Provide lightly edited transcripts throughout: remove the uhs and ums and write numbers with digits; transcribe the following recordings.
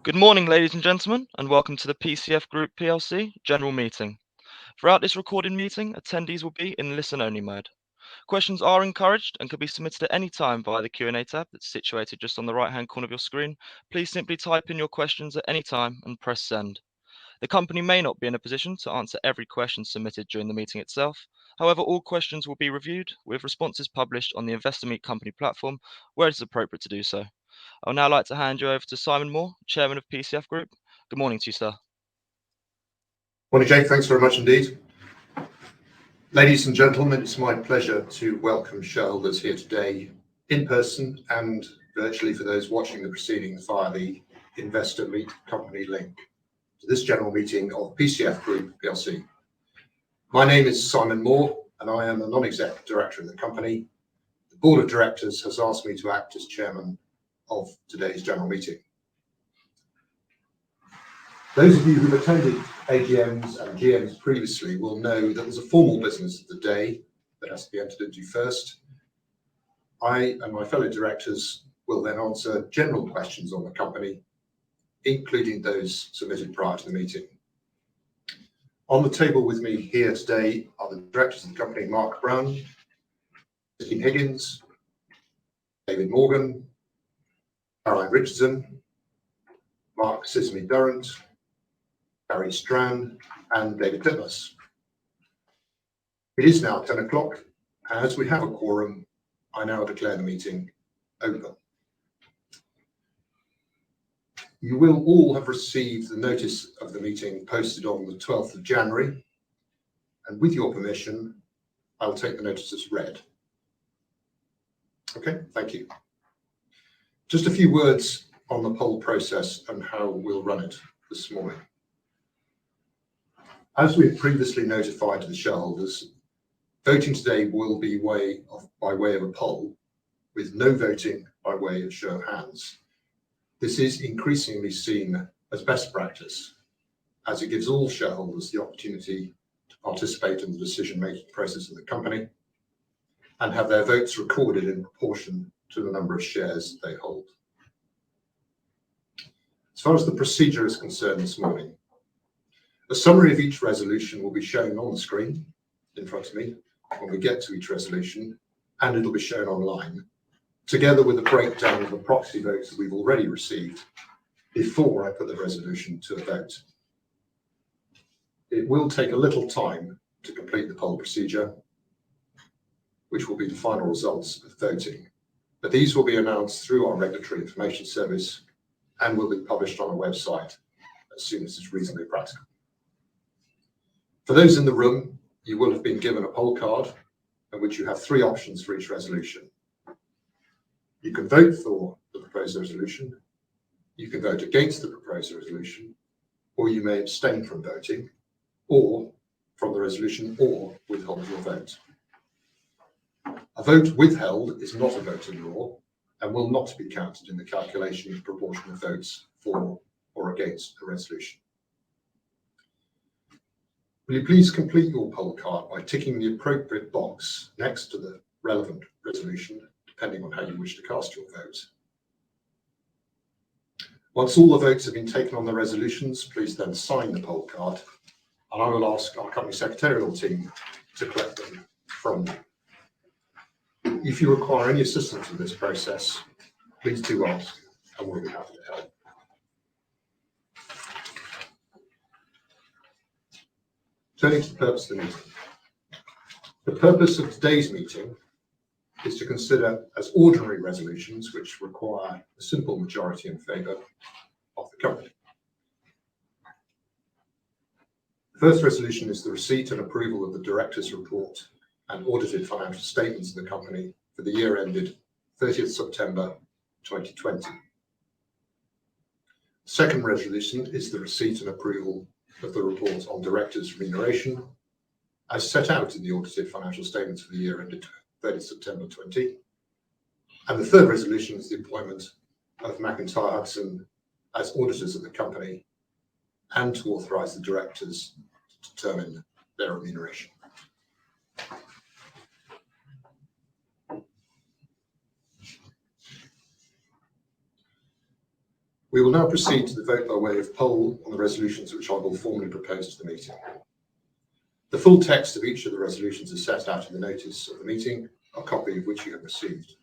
Good morning, ladies and gentlemen, and welcome to the PCF Group PLC General Meeting. Throughout this recorded meeting, attendees will be in listen-only mode. Questions are encouraged and can be submitted at any time via the Q&A tab that's situated just on the right-hand corner of your screen. Please simply type in your questions at any time and press send. The company may not be in a position to answer every question submitted during the meeting itself. However, all questions will be reviewed with responses published on the Investor Meet Company platform where it is appropriate to do so. I would now like to hand you over to Simon Moore, Chairman of PCF Group. Good morning to you, sir. Morning, Jake. Thanks very much indeed. Ladies and gentlemen, it's my pleasure to welcome shareholders here today in person and virtually for those watching the proceedings via the Investor Meet Company link to this general meeting of PCF Group PLC. My name is Simon Moore and I am a non-executive director of the company. The board of directors has asked me to act as chairman of today's general meeting. Those of you who've attended AGMs and GMs previously will know that there's a formal business of the day that has to be entered into first. I and my fellow directors will then answer general questions on the company, including those submitted prior to the meeting. On the table with me here today are the directors of the company, Mark Brown, Christine Higgins, David Morgan, Caroline Richardson, Mark Sisney-Durrant, Gary Strand, and David Titmus. It is now 10 o'clock, and as we have a quorum, I now declare the meeting open. You will all have received the notice of the meeting posted on the 12th of January, and with your permission, I will take the notice as read. Okay, thank you. Just a few words on the poll process and how we'll run it this morning. As we've previously notified to the shareholders, voting today will be by way of a poll, with no voting by way of show of hands. This is increasingly seen as best practice, as it gives all shareholders the opportunity to participate in the decision-making process of the company and have their votes recorded in proportion to the number of shares they hold. As far as the procedure is concerned this morning, a summary of each resolution will be shown on the screen in front of me when we get to each resolution, and it'll be shown online, together with a breakdown of the proxy votes that we've already received before I put the resolution to a vote. It will take a little time to complete the poll procedure, which will be the final results of voting, but these will be announced through our regulatory information service and will be published on our website as soon as it's reasonably practical. For those in the room, you will have been given a poll card in which you have three options for each resolution. You can vote for the proposed resolution, you can vote against the proposed resolution, or you may abstain from voting, or from the resolution, or withhold your vote. A vote withheld is not a vote in law and will not be counted in the calculation of proportion of votes for or against a resolution. Will you please complete your poll card by ticking the appropriate box next to the relevant resolution, depending on how you wish to cast your vote. Once all the votes have been taken on the resolutions, please then sign the poll card, and I will ask our company secretarial team to collect them from you. If you require any assistance in this process, please do ask, and we'll be happy to help. Turning to the purpose of the meeting. The purpose of today's meeting is to consider as ordinary resolutions which require a simple majority in favour of the company. The first resolution is the receipt and approval of the directors' report and audited financial statements of the company for the year ended 30th September 2020. The second resolution is the receipt and approval of the report on directors' remuneration as set out in the audited financial statements for the year ended 30th September 2020. And the third resolution is the appointment of McIntyre Hudson as auditors of the company and to authorise the directors to determine their remuneration. We will now proceed to the vote by way of poll on the resolutions which I will formally propose to the meeting. The full text of each of the resolutions is set out in the notice of the meeting, a copy of which you have received.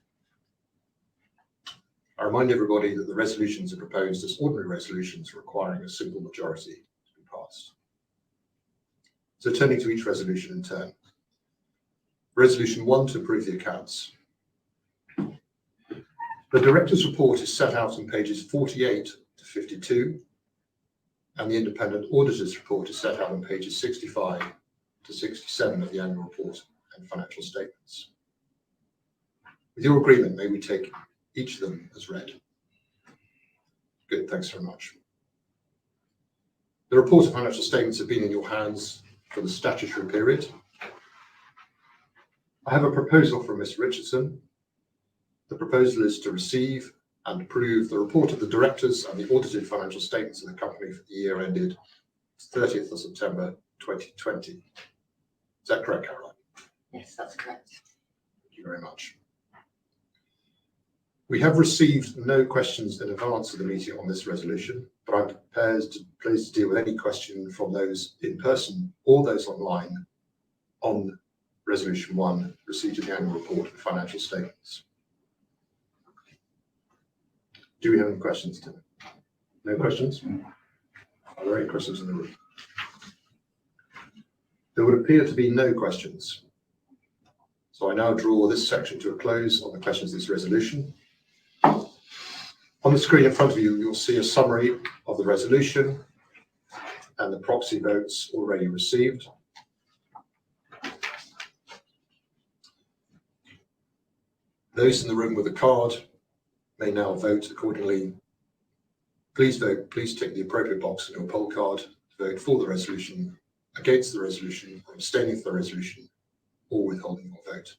I remind everybody that the resolutions are proposed as ordinary resolutions requiring a simple majority to be passed. So turning to each resolution in turn. Resolution 1 to approve the accounts. The Directors' Report is set out on pages 48 to 52, and the Independent Auditors' Report is set out on pages 65 to 67 of the Annual Report and Financial Statements. With your agreement, may we take each of them as read? Good, thanks very much. The report and financial statements have been in your hands for the statutory period. I have a proposal from Ms. Richardson. The proposal is to receive and approve the report of the directors and the audited financial statements of the company for the year ended 30th of September 2020. Is that correct, Caroline? Yes, that's correct. Thank you very much. We have received no questions in advance of the meeting on this resolution, but I'm pleased to deal with any question from those in person or those online on Resolution 1, receipt of the annual report and financial statements. Do we have any questions, Tim? No questions? Are there any questions in the room? There would appear to be no questions. So I now draw this section to a close on the questions of this resolution. On the screen in front of you, you'll see a summary of the resolution and the proxy votes already received. Those in the room with a card may now vote accordingly. Please vote, please tick the appropriate box in your poll card to vote for the resolution, against the resolution, or abstaining from the resolution, or withholding your vote.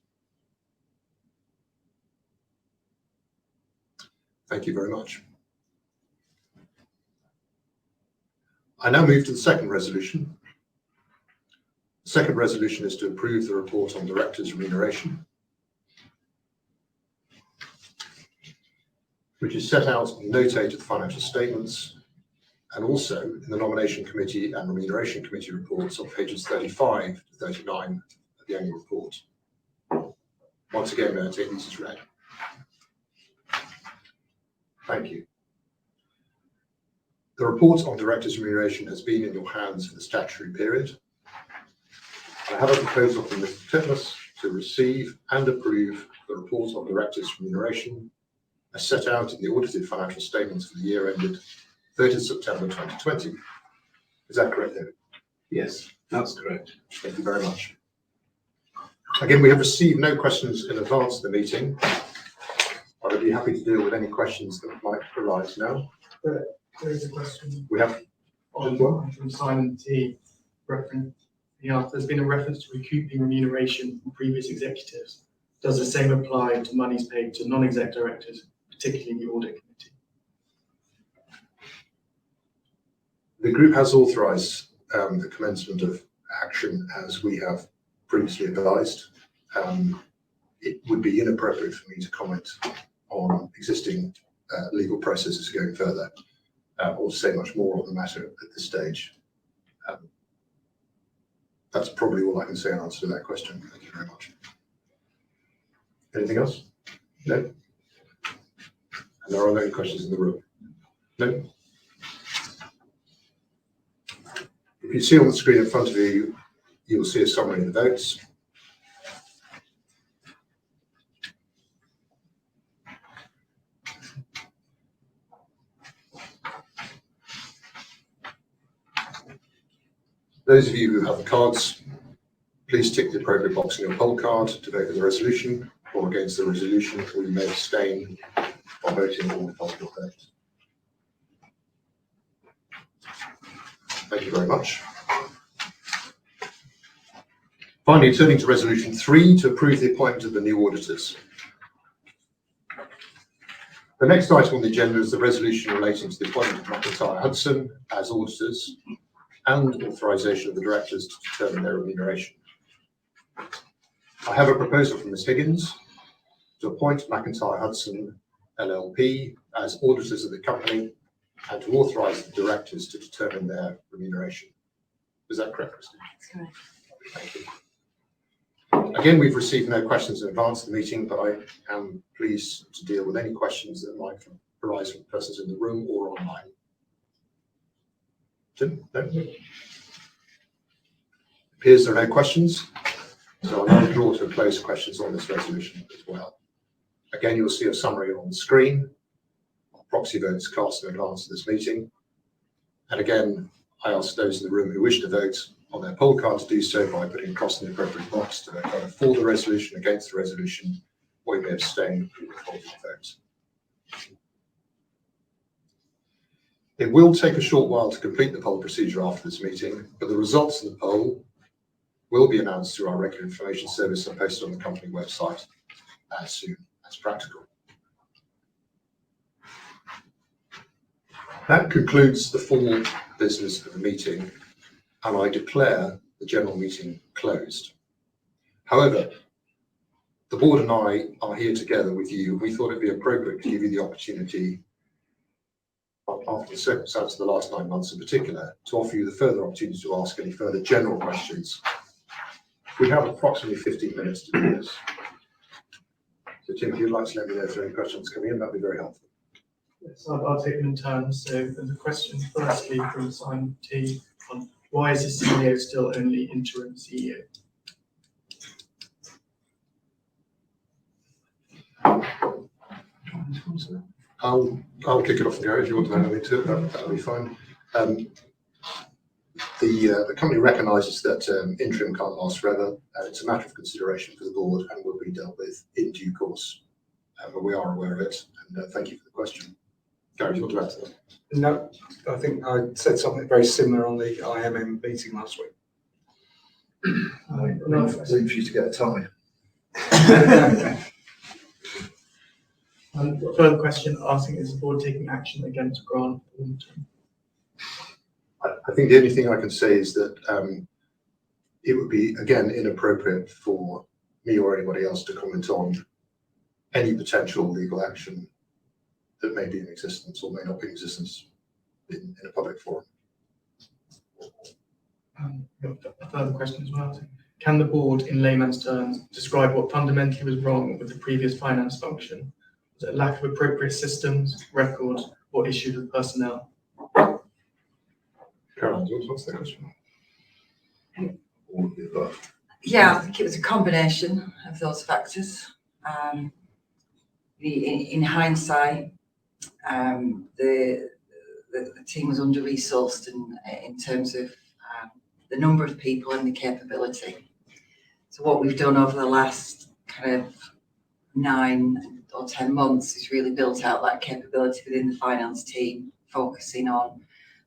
Thank you very much. I now move to the second resolution. The second resolution is to approve the report on directors' remuneration, which is set out and notated the financial statements and also in the Nomination Committee and Remuneration Committee reports on pages 35 to 39 of the annual report. Once again, may I take these as read? Thank you. The report on directors' remuneration has been in your hands for the statutory period. I have a proposal from Mr. Titmuss to receive and approve the report on directors' remuneration as set out in the audited financial statements for the year ended 30th September 2020. Is that correct, David? Yes, that's correct. Thank you very much. Again, we have received no questions in advance of the meeting. I would be happy to deal with any questions that might arise now. There is a question. We have From Simon T. Reference. Yeah, there's been a reference to recouping remuneration from previous executives. Does the same apply to monies paid to non-exec directors, particularly the audit committee? The group has authorised the commencement of action as we have previously advised. It would be inappropriate for me to comment on existing legal processes going further or to say much more on the matter at this stage. That's probably all I can say in answer to that question. Thank you very much. Anything else? No? And there are no questions in the room? No? If you see on the screen in front of you, you will see a summary of the votes. Those of you who have the cards, please tick the appropriate box in your poll card to vote for the resolution or against the resolution, or you may abstain by voting or withholding your vote. Thank you very much. Finally, turning to Resolution 3 to approve the appointment of the new auditors. The next item on the agenda is the resolution relating to the appointment of McIntyre Hudson as auditors and authorisation of the directors to determine their remuneration. I have a proposal from Ms. Higgins to appoint McIntyre Hudson LLP as auditors of the company and to authorise the directors to determine their remuneration. Is that correct, Christine? That's correct. Thank you. Again, we've received no questions in advance of the meeting, but I am pleased to deal with any questions that might arise from persons in the room or online. Tim? No? Appears there are no questions, so I'll now draw to a close questions on this resolution as well. Again, you'll see a summary on the screen, proxy votes cast in advance of this meeting. And again, I ask those in the room who wish to vote on their poll card to do so by putting a cross in the appropriate box to vote either for the resolution, against the resolution, or you may abstain from withholding your vote. It will take a short while to complete the poll procedure after this meeting, but the results of the poll will be announced through our regular information service and posted on the company website as soon as practical. That concludes the formal business of the meeting, and I declare the general meeting closed. However, the board and I are here together with you. We thought it'd be appropriate to give you the opportunity, after the circumstances of the last 9 months in particular, to offer you the further opportunity to ask any further general questions. We have approximately 15 minutes to do this. So Tim, if you'd like to let me know if there are any questions coming in, that'd be very helpful. Yes, I'll take them in turn. So there's a question firstly from Simon T on why is the CEO still only interim CEO? I'll kick it off, Gary, if you want to add anything to it, that'll be fine. The company recognises that interim can't last forever. It's a matter of consideration for the board and will be dealt with in due course. But we are aware of it, and thank you for the question. Gary, do you want to add to that? No, I think I said something very similar on the IMM meeting last week. Another question. Leave you to get a tie. Further question asking, is the board taking action against Grant? I think the only thing I can say is that it would be, again, inappropriate for me or anybody else to comment on any potential legal action that may be in existence or may not be in existence in a public forum. A further question as well. Can the board, in layman's terms, describe what fundamentally was wrong with the previous finance function? Was it lack of appropriate systems, records, or issues with personnel? Caroline, do you want to answer that question? All of the above. Yeah, I think it was a combination of those factors. In hindsight, the team was under-resourced in terms of the number of people and the capability. So what we've done over the last kind of 9 or 10 months is really built out that capability within the finance team, focusing on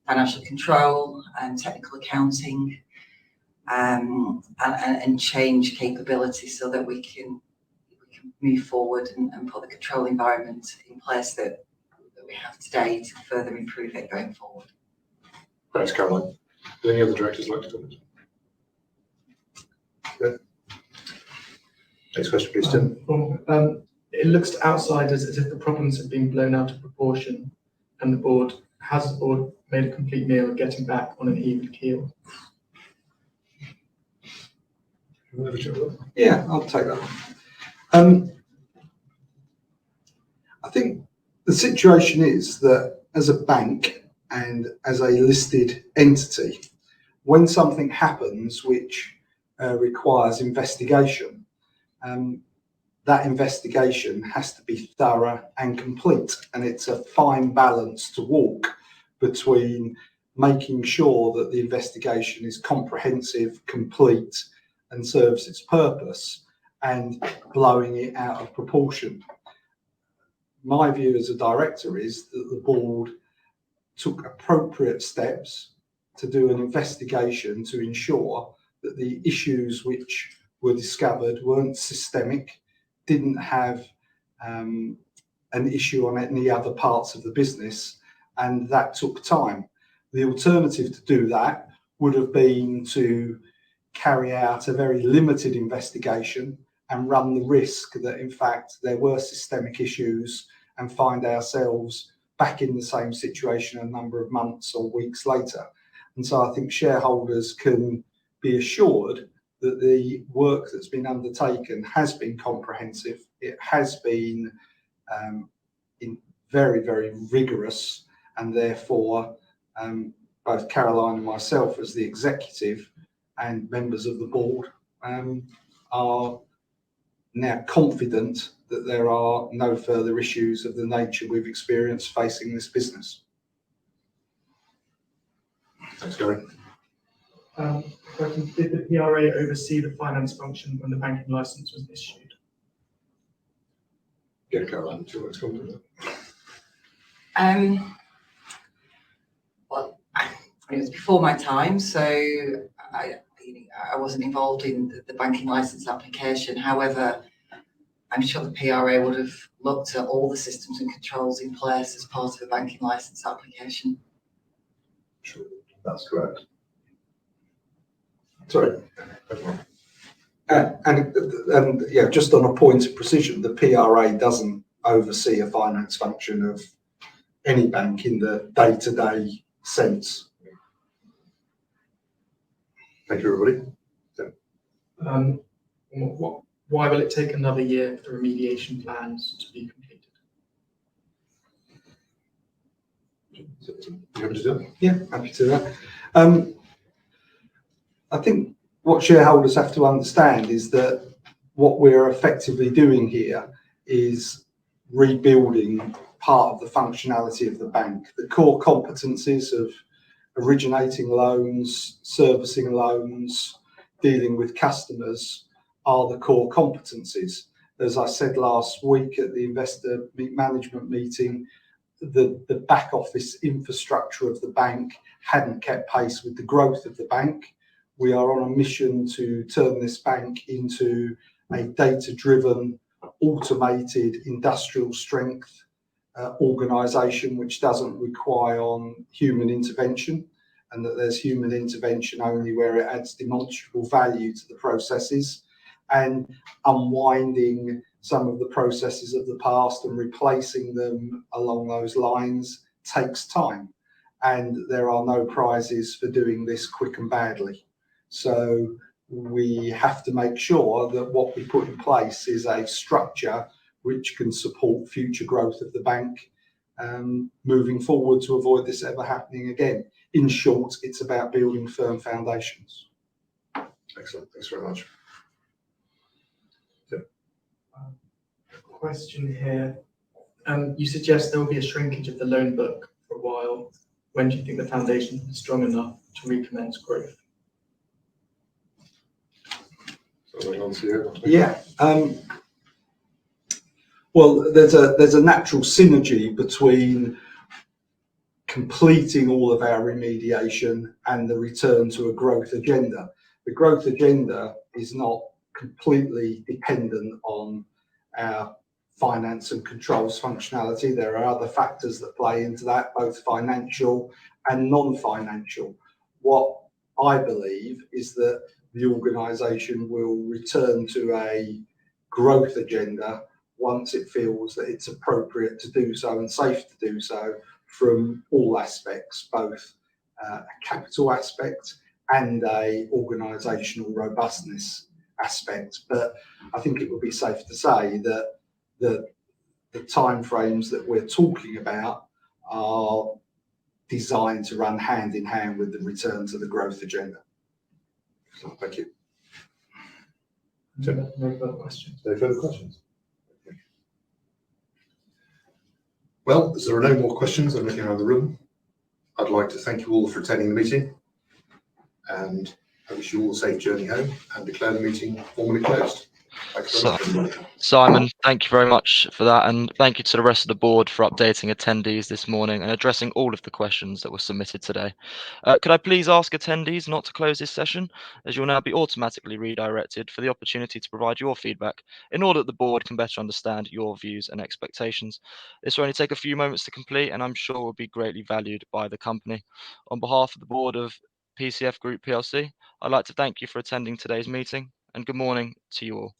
financial control and technical accounting, and change capability so that we can move forward and put the control environment in place that we have today to further improve it going forward. Thanks, Caroline. Do any other directors like to comment? Good. Next question, please, Tim. It looks to outsiders as if the problems have been blown out of proportion, and has the board made a complete meal of getting back on an even keel? Yeah, I'll take that one. I think the situation is that as a bank and as a listed entity, when something happens which requires investigation, that investigation has to be thorough and complete, and it's a fine balance to walk between making sure that the investigation is comprehensive, complete, and serves its purpose, and blowing it out of proportion. My view as a director is that the board took appropriate steps to do an investigation to ensure that the issues which were discovered weren't systemic, didn't have an issue on any other parts of the business, and that took time. The alternative to do that would have been to carry out a very limited investigation and run the risk that in fact there were systemic issues and find ourselves back in the same situation a number of months or weeks later. And so I think shareholders can be assured that the work that's been undertaken has been comprehensive. It has been very, very rigorous, and therefore both Caroline and myself as the executive and members of the board are now confident that there are no further issues of the nature we've experienced facing this business. Thanks, Gary. Question, did the PRA oversee the finance function when the banking license was issued? Yeah, Caroline, do you want to come to Well, it was before my time, so I wasn't involved in the banking license application. However, I'm sure the PRA would have looked at all the systems and controls in place as part of a banking license application. Sure, that's correct. Sorry. And yeah, just on a point of precision, the PRA doesn't oversee a finance function of any bank in the day-to-day sense. Thank you, everybody. Why will it take another year for remediation plans to be completed? You happy to do it? Yeah, happy to do that. I think what shareholders have to understand is that what we're effectively doing here is rebuilding part of the functionality of the bank. The core competencies of originating loans, servicing loans, dealing with customers are the core competencies. As I said last week at the investor management meeting, the back office infrastructure of the bank hadn't kept pace with the growth of the bank. We are on a mission to turn this bank into a data-driven, automated, industrial strength organisation which doesn't require human intervention, and that there's human intervention only where it adds demonstrable value to the processes, and unwinding some of the processes of the past and replacing them along those lines takes time, and there are no prizes for doing this quick and badly. So we have to make sure that what we put in place is a structure which can support future growth of the bank moving forward to avoid this ever happening again. In short, it's about building firm foundations. Excellent, thanks very much. Question here. You suggest there will be a shrinkage of the loan book for a while. When do you think the foundation is strong enough to recommence growth? Yeah. Well, there's a natural synergy between completing all of our remediation and the return to a growth agenda. The growth agenda is not completely dependent on our finance and controls functionality. There are other factors that play into that, both financial and non-financial. What I believe is that the organisation will return to a growth agenda once it feels that it's appropriate to do so and safe to do so from all aspects, both a capital aspect and a organisational robustness aspect. But I think it would be safe to say that the timeframes that we're talking about are designed to run hand in hand with the return to the growth agenda. So, thank you. No further questions. No further questions? Okay. Well, as there are no more questions, I'm looking around the room. I'd like to thank you all for attending the meeting, and I wish you all a safe journey home, and declare the meeting formally closed. Thank you very much, everybody. Simon, thank you very much for that, and thank you to the rest of the board for updating attendees this morning and addressing all of the questions that were submitted today. Could I please ask attendees not to close this session, as you'll now be automatically redirected for the opportunity to provide your feedback in order that the board can better understand your views and expectations. This will only take a few moments to complete, and I'm sure will be greatly valued by the company. On behalf of the board of PCF Group PLC, I'd like to thank you for attending today's meeting, and good morning to you all.